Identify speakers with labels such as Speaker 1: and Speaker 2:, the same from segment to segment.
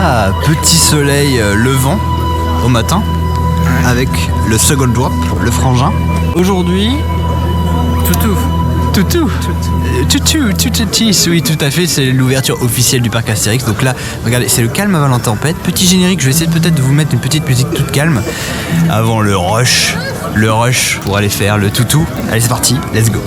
Speaker 1: Ah, petit soleil levant au matin avec le second drop, le frangin. Aujourd'hui, Toutou, oui tout à fait, c'est l'ouverture officielle du parc Astérix. Donc là, regardez, c'est le calme avant la tempête. Petit générique, je vais essayer peut-être de vous mettre une petite musique toute calme avant le rush pour aller faire le toutou. Allez, c'est parti, let's go.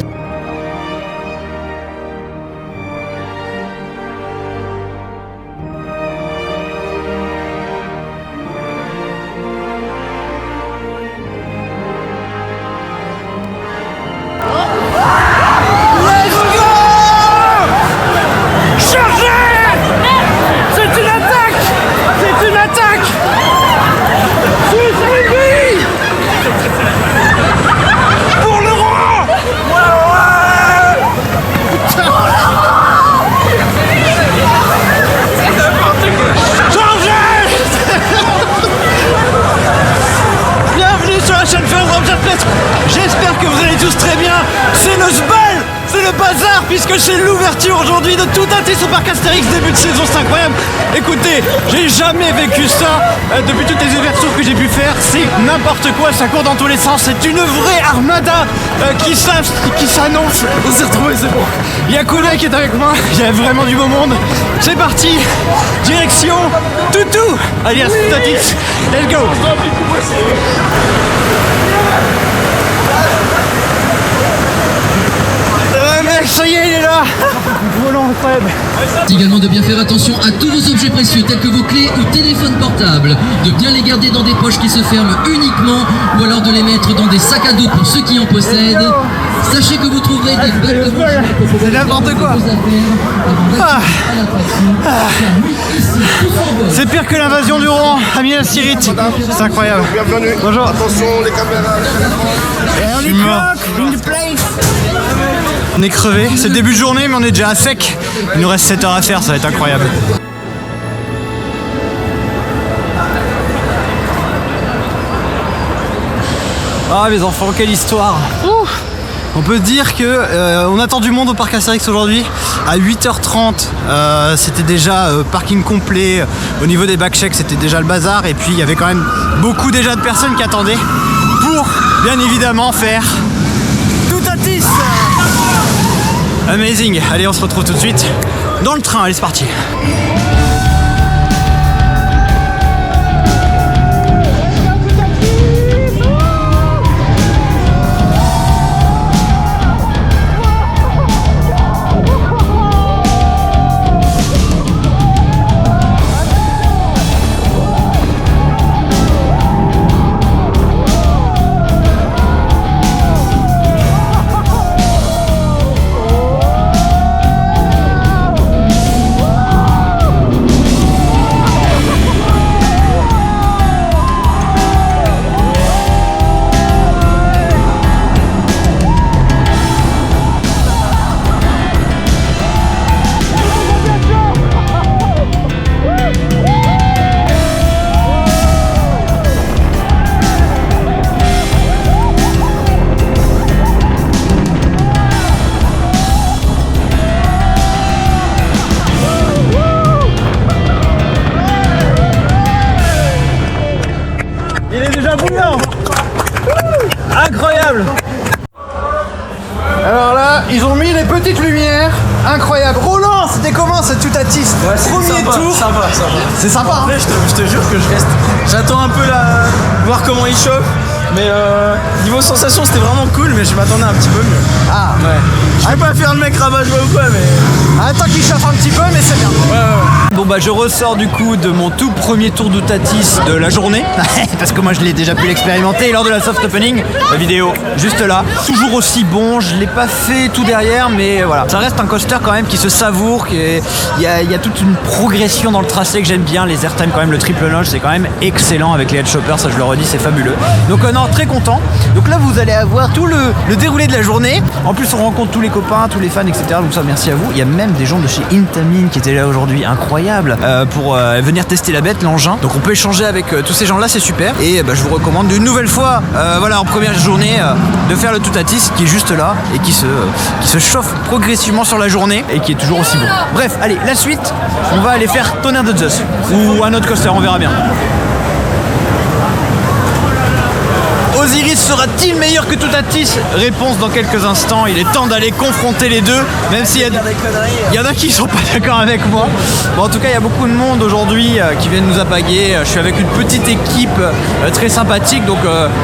Speaker 2: J'espère que vous allez tous très bien. C'est le sbal, c'est le bazar, puisque c'est l'ouverture aujourd'hui de Toutatis au parc Astérix, début de saison, c'est incroyable. Écoutez, j'ai jamais vécu ça depuis toutes les ouvertures que j'ai pu faire. C'est n'importe quoi, ça court dans tous les sens. C'est une vraie armada qui s'annonce. On s'est retrouvés, c'est bon. Il y a Koulé qui est avec moi, il y a vraiment du beau monde. C'est parti, direction Toutou, alias Toutatis. Let's go. Ça y est, il est là. Volant incroyable.
Speaker 3: Également de bien faire attention à tous vos objets précieux tels que vos clés ou téléphones portables, de bien les garder dans des poches qui se ferment uniquement ou alors de les mettre dans des sacs à dos pour ceux qui en possèdent. Sachez que vous trouverez des balles de
Speaker 2: c'est n'importe quoi. C'est pire que l'invasion du Rouen à Minas Tirith. C'est incroyable.
Speaker 4: Bienvenue.
Speaker 2: Bonjour.
Speaker 4: Attention les caméras.
Speaker 2: Je suis mort. On est crevé, c'est le début de journée mais on est déjà à sec. Il nous reste 7 heures à faire, ça va être incroyable. Ah mes enfants, quelle histoire. On peut dire que on attend du monde au parc Astérix aujourd'hui. À 8h30, c'était déjà parking complet. Au niveau des backchecks, c'était déjà le bazar. Et puis il y avait quand même beaucoup déjà de personnes qui attendaient pour bien évidemment faire Toutatis. Amazing. Allez, on se retrouve tout de suite dans le train. Allez, c'est parti. Incroyable. Alors là, ils ont mis les petites lumières. Incroyable. Roland, c'était comment cette Toutatis? Premier
Speaker 5: sympa,
Speaker 2: tour.
Speaker 5: Sympa.
Speaker 2: C'est sympa. Hein.
Speaker 5: Après, je te jure que je reste. J'attends un peu voir comment il chauffe. Mais niveau sensation, c'était vraiment cool. Mais je m'attendais un petit peu mieux.
Speaker 2: Ah
Speaker 5: ouais. Je vais pas faire le mec rabat-joie ou quoi, mais.
Speaker 2: Attends qu'il chauffe un petit peu, mais c'est bien.
Speaker 5: Ouais.
Speaker 2: Bon bah je ressors du coup de mon tout premier tour Toutatis de la journée parce que moi je l'ai déjà pu l'expérimenter lors de la soft opening. La vidéo juste là, toujours aussi bon. Je l'ai pas fait tout derrière, mais voilà, ça reste un coaster quand même qui se savoure. Il y a toute une progression dans le tracé que j'aime bien. Les airtime quand même, le triple notch c'est quand même excellent avec les headshoppers, ça je le redis, c'est fabuleux. Donc non, très content. Donc là vous allez avoir tout le déroulé de la journée. En plus on rencontre tous les copains, tous les fans, etc. Donc ça merci à vous. Il y a même des gens de chez Intamin qui étaient là aujourd'hui, incroyable.
Speaker 1: incroyable pour venir tester la bête, l'engin. Donc on peut échanger avec tous ces gens-là, c'est super. Et je vous recommande une nouvelle fois, voilà, en première journée, de faire le Toutatis qui est juste là et qui se chauffe progressivement sur la journée et qui est toujours aussi bon. Bref, allez, la suite, on va aller faire Tonnerre de Zeus ou un autre coaster, on verra bien. Osiris sera-t-il meilleur que Toutatis? Réponse dans quelques instants. Il est temps d'aller confronter les deux, même s'il y en a qui sont pas d'accord avec moi. Bon, en tout cas, il y a beaucoup de monde aujourd'hui qui viennent nous apaguer. Je suis avec une petite équipe très sympathique, donc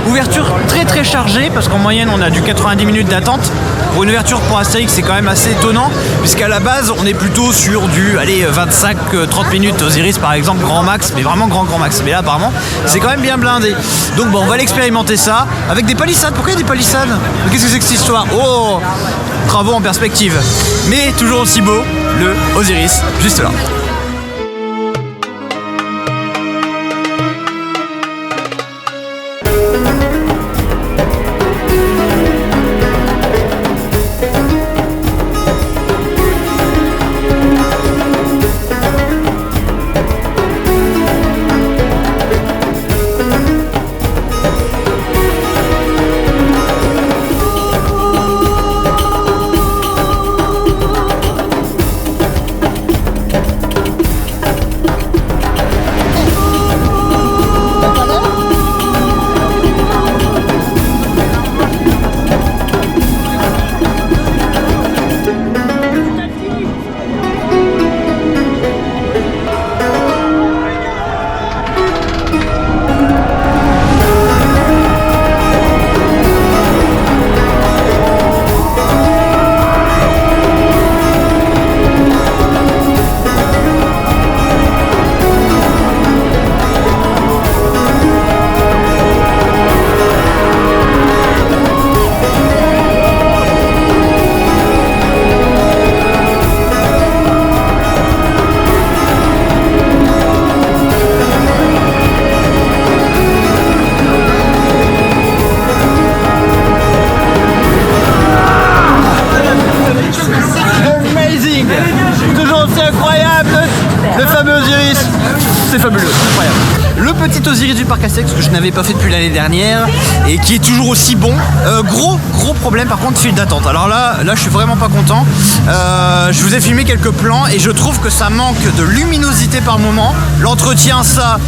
Speaker 1: ouverture très très chargée parce qu'en moyenne on a du 90 minutes d'attente. Pour une ouverture pour Astérix, c'est quand même assez étonnant puisqu'à la base on est plutôt sur du 25-30 minutes. Osiris par exemple, grand max, mais vraiment grand max. Mais là apparemment c'est quand même bien blindé. Donc bon, on va l'expérimenter ça avec des palissades. Pourquoi il y a des palissades? Qu'est-ce que c'est que cette histoire? Oh, travaux en perspective. Mais toujours aussi beau, le Osiris, juste là. C'est fabuleux, incroyable. Le petit Osiris du parc Astérix que je n'avais pas fait depuis l'année dernière et qui est toujours aussi bon. Gros problème par contre, file d'attente. Alors là je suis vraiment pas content. Je vous ai filmé quelques plans et je trouve que ça manque de luminosité par moment. L'entretien, ça,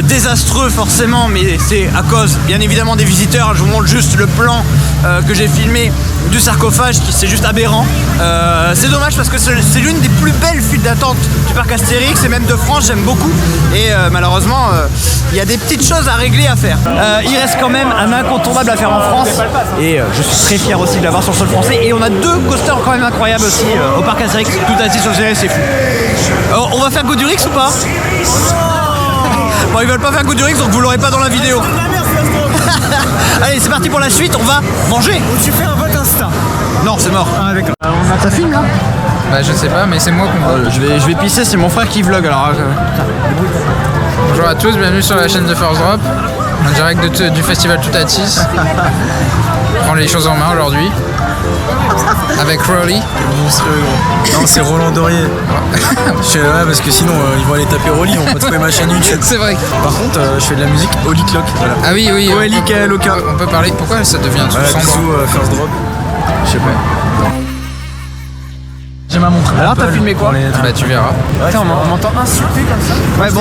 Speaker 1: désastreux forcément, mais c'est à cause bien évidemment des visiteurs. Je vous montre juste le plan que j'ai filmé du sarcophage qui c'est juste aberrant. C'est dommage parce que c'est l'une des plus belles files d'attente du parc Astérix et même de France, j'aime beaucoup. Et malheureusement, il y a des petites choses à régler, à faire. Il reste quand même un incontournable à faire en France et je suis très fier aussi de l'avoir sur le sol français. Et on a deux coasters quand même incroyables aussi au parc Astérix. Toutatis sur Osiris, c'est fou. Alors, on va faire Godurix ou pas? Bon, ils veulent pas faire Godurix donc vous l'aurez pas dans la vidéo. Allez, c'est parti pour la suite, on va manger.
Speaker 2: Tu fais un vote Insta.
Speaker 1: Non, c'est mort.
Speaker 2: Ah, d'accord. Ça filme là?
Speaker 4: Bah je sais pas, mais c'est moi qu'on voit.
Speaker 1: Je vais pisser, c'est mon frère qui vlog alors.
Speaker 4: Bonjour à tous, bienvenue sur la chaîne de First Drop, en direct du festival Toutatis. On prend les choses en main aujourd'hui. Avec Rolly.
Speaker 5: Non, c'est Roland Dorier. Je suis là parce que sinon ils vont aller taper Rolly, ils vont pas trouver ma chaîne YouTube.
Speaker 4: C'est vrai.
Speaker 5: Par contre, je fais de la musique Holy Clock. Voilà.
Speaker 4: Ah oui, oui.
Speaker 5: OLIKLOK.
Speaker 4: On peut parler. Pourquoi ça devient tout sombre?
Speaker 5: Bisous, First Drop. Je sais pas. J'ai ma montre.
Speaker 1: Alors t'as filmé quoi?
Speaker 4: Bah tu verras.
Speaker 2: Attends, on m'entend insulter comme ça.
Speaker 1: Ouais, bon,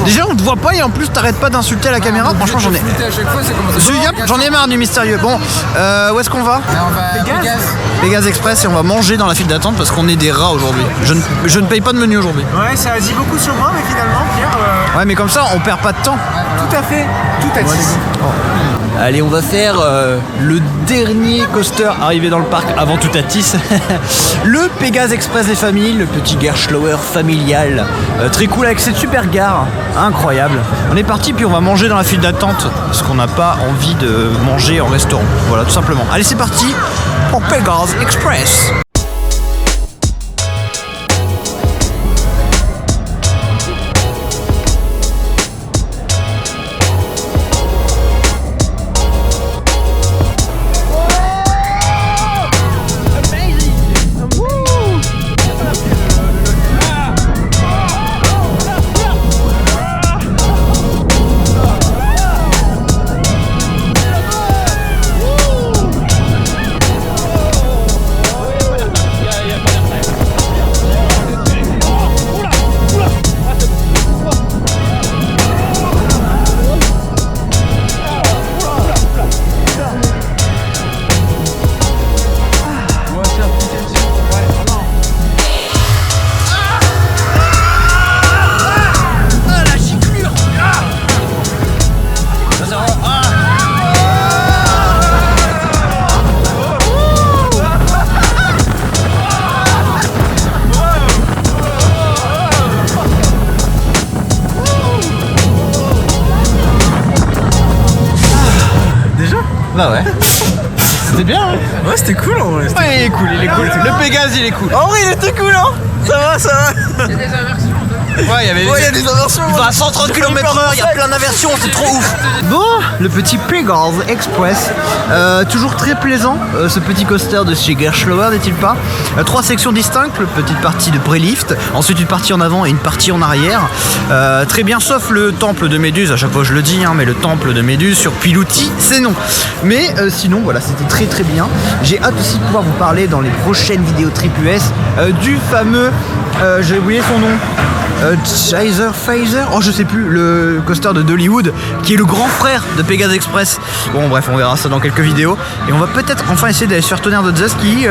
Speaker 1: déjà on te voit pas et en plus t'arrêtes pas d'insulter à la caméra. Franchement j'en ai.
Speaker 4: À chaque fois, c'est comme ça.
Speaker 1: J'en ai marre du mystérieux. Bon, où est-ce qu'on va?
Speaker 4: On va à Pégase.
Speaker 1: Pégase Express et on va manger dans la file d'attente parce qu'on est des rats aujourd'hui. Je ne paye pas de menu aujourd'hui.
Speaker 2: Ouais, ça a dit beaucoup sur moi, mais finalement, Pierre.
Speaker 1: Ouais, mais comme ça on perd pas de temps.
Speaker 2: Tout à fait, tout à fait.
Speaker 1: Allez, on va faire le dernier coaster arrivé dans le parc avant Toutatis. Le Pégase Express des familles, le petit Gerschlauer familial. Très cool avec cette super gare, incroyable. On est parti puis on va manger dans la file d'attente parce qu'on n'a pas envie de manger en restaurant. Voilà, tout simplement. Allez, c'est parti pour Pégase Express.
Speaker 2: Bah ouais. C'était bien, hein.
Speaker 5: Ouais, c'était cool en vrai.
Speaker 2: Ouais, il est cool, il est cool. Le Pégase, il est cool.
Speaker 5: En vrai, il était cool, hein. Ça va, ça va.
Speaker 4: Il y a des inversions.
Speaker 2: Ouais, il y avait
Speaker 5: Ouais, il y a des inversions.
Speaker 2: Il va à 130 km/h, il y a plein d'inversions, c'est trop ouf. Bon, le petit Pégase Express, toujours très plaisant, ce petit coaster de chez Gerschlauer, n'est-il pas? 3 sections distinctes, une petite partie de pré-lift, ensuite une partie en avant et une partie en arrière. Très bien, sauf le temple de Méduse, à chaque fois je le dis, hein, mais le temple de Méduse sur Pilouti, c'est non. Mais sinon, voilà, c'était très très bien. J'ai hâte aussi de pouvoir vous parler dans les prochaines vidéos Triple S du fameux, j'ai oublié son nom. Phaser, oh je sais plus, le coaster de Dollywood qui est le grand frère de Pégase Express. Bon bref, on verra ça dans quelques vidéos et on va peut-être enfin essayer d'aller sur Tonnerre de Zeus qui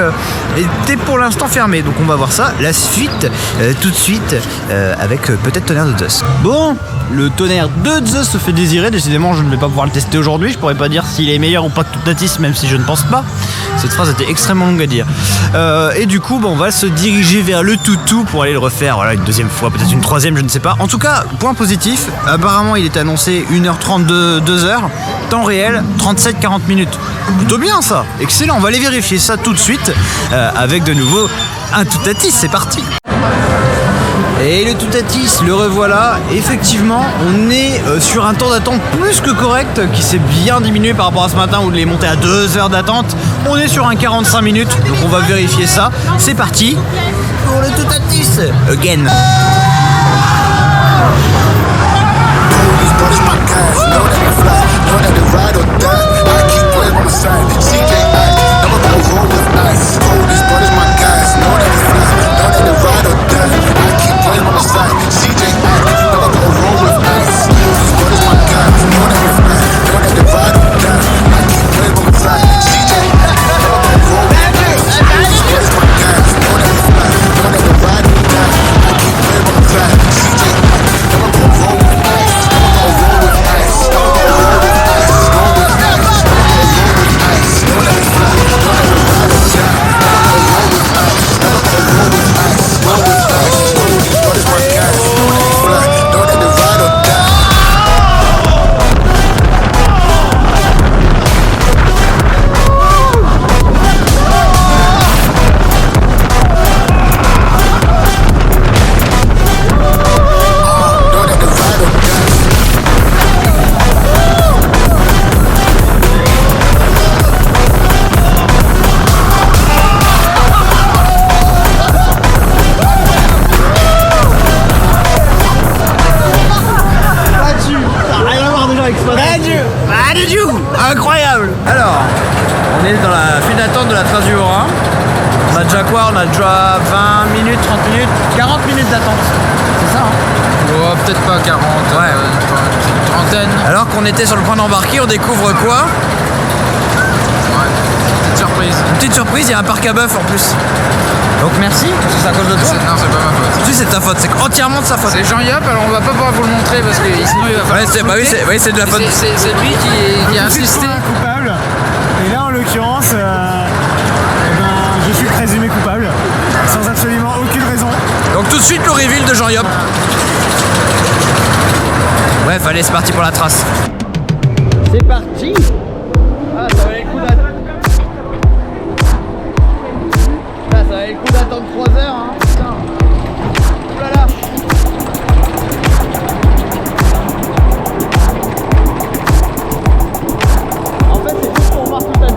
Speaker 2: était pour l'instant fermé, donc on va voir ça, la suite tout de suite avec peut-être Tonnerre de Zeus. Bon, le Tonnerre de Zeus se fait désirer, décidément je ne vais pas pouvoir le tester aujourd'hui, je pourrais pas dire s'il est meilleur ou pas que Toutatis, même si je ne pense pas, cette phrase était extrêmement longue à dire. Et du coup, on va se diriger vers le toutou pour aller le refaire, voilà, une deuxième fois, peut-être une troisième, je ne sais pas. En tout cas, point positif, apparemment il est annoncé 1h32, 2h, temps réel 37-40 minutes. Plutôt bien ça, excellent, on va aller vérifier ça tout de suite avec de nouveau un Toutatis, c'est parti. Et le Toutatis, le revoilà, effectivement, on est sur un temps d'attente plus que correct, qui s'est bien diminué par rapport à ce matin où il est monté à 2 heures d'attente. On est sur un 45 minutes, donc on va vérifier ça. C'est parti pour le Toutatis, again. Incroyable. Alors, on est dans la file d'attente de la Trace du Haut-Rhin. On a déjà quoi? On a déjà 20 minutes, 30 minutes, 40 minutes d'attente. C'est ça, hein?
Speaker 4: Oh, peut-être pas 40,
Speaker 2: ouais.
Speaker 4: Une trentaine.
Speaker 2: Alors qu'on était sur le point d'embarquer, on découvre quoi?
Speaker 4: Ouais, petite surprise.
Speaker 2: Une petite surprise, il y a un parc à bœuf en plus. Donc merci, parce que c'est à cause de toi.
Speaker 4: Non, c'est pas ma faute.
Speaker 2: Si, c'est ta faute, c'est entièrement de sa faute.
Speaker 4: C'est Jean Yop, alors on va pas pouvoir vous le montrer parce que sinon il va falloir.
Speaker 2: Ouais, c'est de la faute.
Speaker 4: C'est lui qui a insisté.
Speaker 6: Coupable. Et là, en l'occurrence, je suis présumé coupable, sans absolument aucune raison.
Speaker 2: Donc tout de suite le reveal de Jean Yop. Bref, allez, c'est parti pour la trace. C'est parti. Ah, ça valait le coup d'attendre. Ah, ça valait le coup d'attendre 3 heures, hein. Putain. Ouh là là. En fait, c'est juste pour voir tout à fait.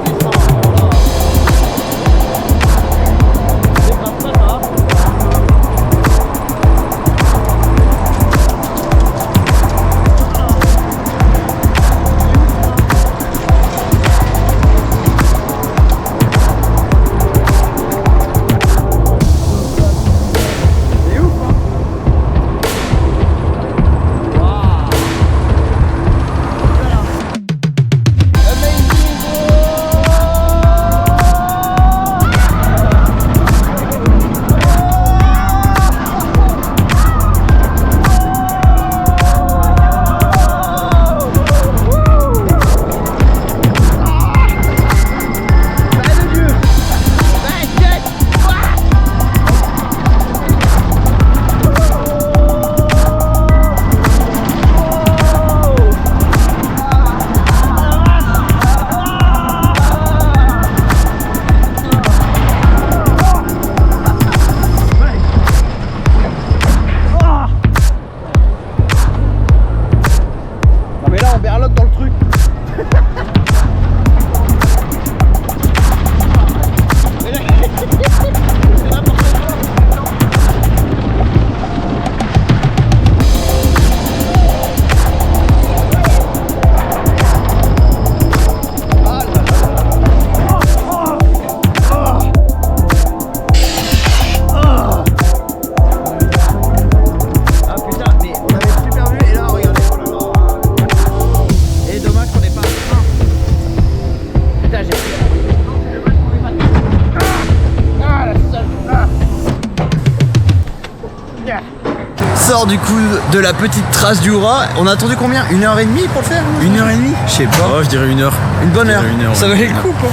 Speaker 1: Sort du coup de la petite trace du rat. On a attendu combien? 1h30 pour le faire?
Speaker 5: 1h30?
Speaker 1: Je sais pas.
Speaker 5: Oh, je dirais 1 heure.
Speaker 1: Une bonne heure.
Speaker 5: Je dirais 1 heure,
Speaker 1: Ça
Speaker 5: ouais.
Speaker 1: valait le coup quoi.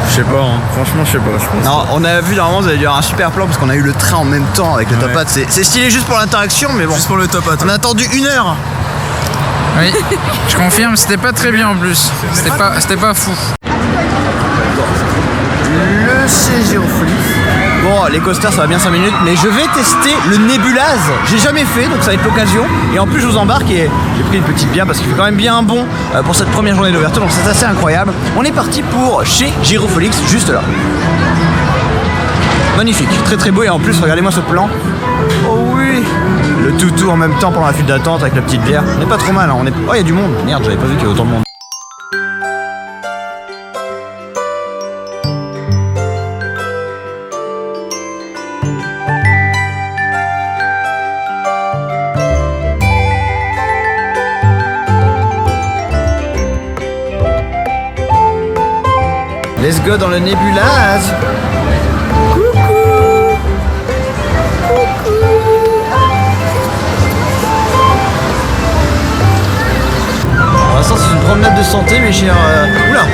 Speaker 5: Je sais pas, hein. Franchement, je sais pas. Je pense.
Speaker 1: Non, on a vu normalement vous avez dû avoir un super plan parce qu'on a eu le train en même temps avec le top hat. C'est stylé juste pour l'interaction, mais bon.
Speaker 5: Juste pour le top hat.
Speaker 1: On a attendu 1 heure.
Speaker 4: Oui, je confirme, c'était pas très bien en plus. C'était pas fou.
Speaker 1: Le Gérofolix. Bon, les coasters ça va bien 5 minutes, mais je vais tester le Nébulaz. J'ai jamais fait, donc ça va être l'occasion. Et en plus, je vous embarque et j'ai pris une petite bière parce qu'il fait quand même bien bon pour cette première journée d'ouverture, donc c'est assez incroyable. On est parti pour chez Gérofolix, juste là. Magnifique, très très beau et en plus, regardez-moi ce plan. Oh oui, le toutou en même temps pendant la file d'attente avec la petite bière. On n'est pas trop mal, hein. Oh, il y a du monde. Merde, j'avais pas vu qu'il y avait autant de monde. Let's go dans le Nébulaz. Pour l'instant c'est une promenade de santé mes chers... Oula.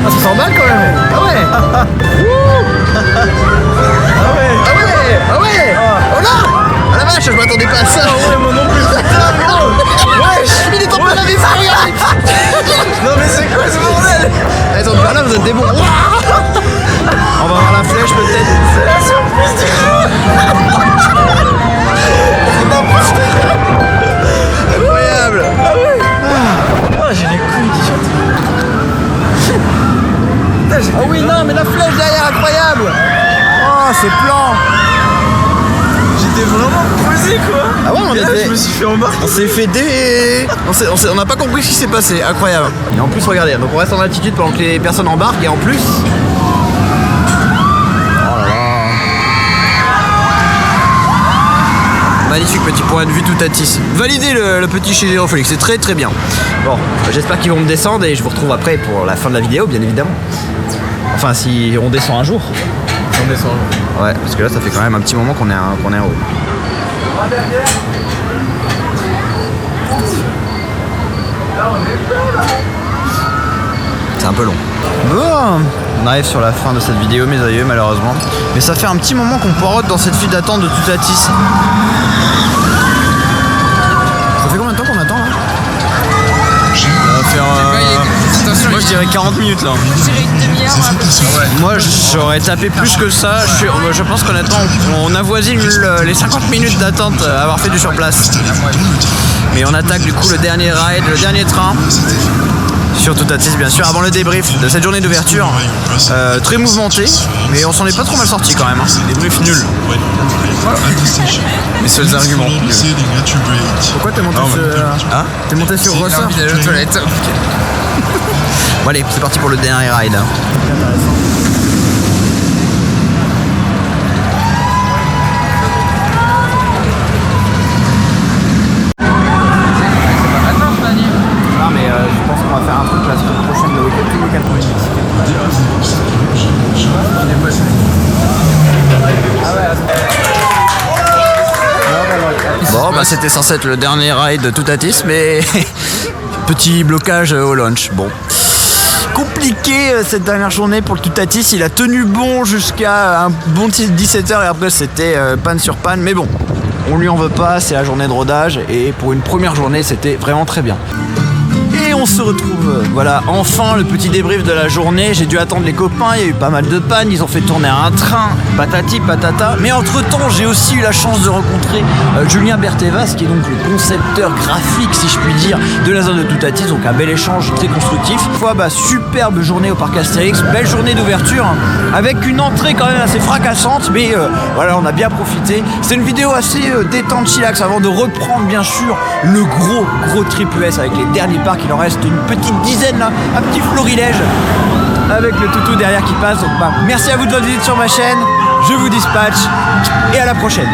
Speaker 1: Ah ça s'emballe quand même. Ah ouais. Ah ouais. Oh là. Ah la vache, je m'attendais pas à ça.
Speaker 5: Ouais, moi non plus.
Speaker 1: Ouais, il est en train de laver ça, regarde.
Speaker 5: Non, mais c'est quoi ce bordel?
Speaker 1: Attends, par là vous êtes des bons. On va voir la flèche peut-être.
Speaker 5: C'est la surprise du coup.
Speaker 1: Incroyable.
Speaker 5: Ah ouais. Ah, j'ai les couilles qui chantent.
Speaker 1: Oh oui, non, mais la flèche derrière, incroyable. Oh, ce plan.
Speaker 5: J'étais vraiment posé quoi.
Speaker 1: Ah ouais, on
Speaker 5: Et là,
Speaker 1: était...
Speaker 5: je me suis fait embarquer.
Speaker 1: On s'est fait des... On n'a pas compris ce qui s'est passé, incroyable. Et en plus, regardez, donc on reste en altitude pendant que les personnes embarquent et en plus... Oh là là. Magnifique petit point de vue tout à tisse. Validez le petit chez Gérofolix, c'est très très bien. Bon, j'espère qu'ils vont me descendre et je vous retrouve après pour la fin de la vidéo, bien évidemment. Enfin, si on descend un jour.
Speaker 5: On descend.
Speaker 1: Ouais, parce que là, ça fait quand même un petit moment qu'on est en haut. C'est un peu long. Bon, on arrive sur la fin de cette vidéo, mes aïeux, malheureusement. Mais ça fait un petit moment qu'on poirote dans cette file d'attente de Toutatis. Ça fait combien de temps qu'on attend là?
Speaker 5: Ça va faire.
Speaker 4: Attention,
Speaker 5: Moi je dirais 40 minutes là.
Speaker 1: Moi j'aurais tapé plus que ça. Je pense qu'honnêtement on avoisine les 50 minutes d'attente à avoir fait du surplace. Mais on attaque du coup le dernier ride, le dernier train. Sur Toutatis bien sûr, avant le débrief de cette journée d'ouverture. Très mouvementé, mais on s'en est pas trop mal sorti quand même. Hein.
Speaker 5: Débrief nul. Les seuls arguments.
Speaker 1: Pourquoi t'es monté sur... Hein? T'es monté sur
Speaker 4: il a
Speaker 1: Ressort?
Speaker 4: envie d'aller aux toilettes.
Speaker 1: Bon allez, c'est parti pour le dernier ride. Non mais je pense qu'on va faire un truc la semaine prochaine, le week-end, tout le week-end prochain. Bon bah c'était censé être le dernier ride de Toutatis, mais petit blocage au launch. Bon. Compliqué cette dernière journée pour le Toutatis, il a tenu bon jusqu'à un bon 17h et après c'était panne sur panne, mais bon, on lui en veut pas, c'est la journée de rodage et pour une première journée c'était vraiment très bien. Et on se retrouve, voilà, enfin le petit débrief de la journée. J'ai dû attendre les copains, il y a eu pas mal de pannes, ils ont fait tourner un train, patati patata. Mais entre temps, j'ai aussi eu la chance de rencontrer Julien Berthevas, qui est donc le concepteur graphique, si je puis dire, de la zone de Toutatis. Donc un bel échange très constructif. Une fois, superbe journée au parc Astérix, belle journée d'ouverture, hein, avec une entrée quand même assez fracassante, mais voilà, on a bien profité. C'est une vidéo assez détente, chillax, avant de reprendre bien sûr le gros triple S avec les derniers parcs. Il en reste une petite dizaine là, un petit florilège avec le toutou derrière qui passe. Donc merci à vous de votre visite sur ma chaîne, je vous dispatche et à la prochaine.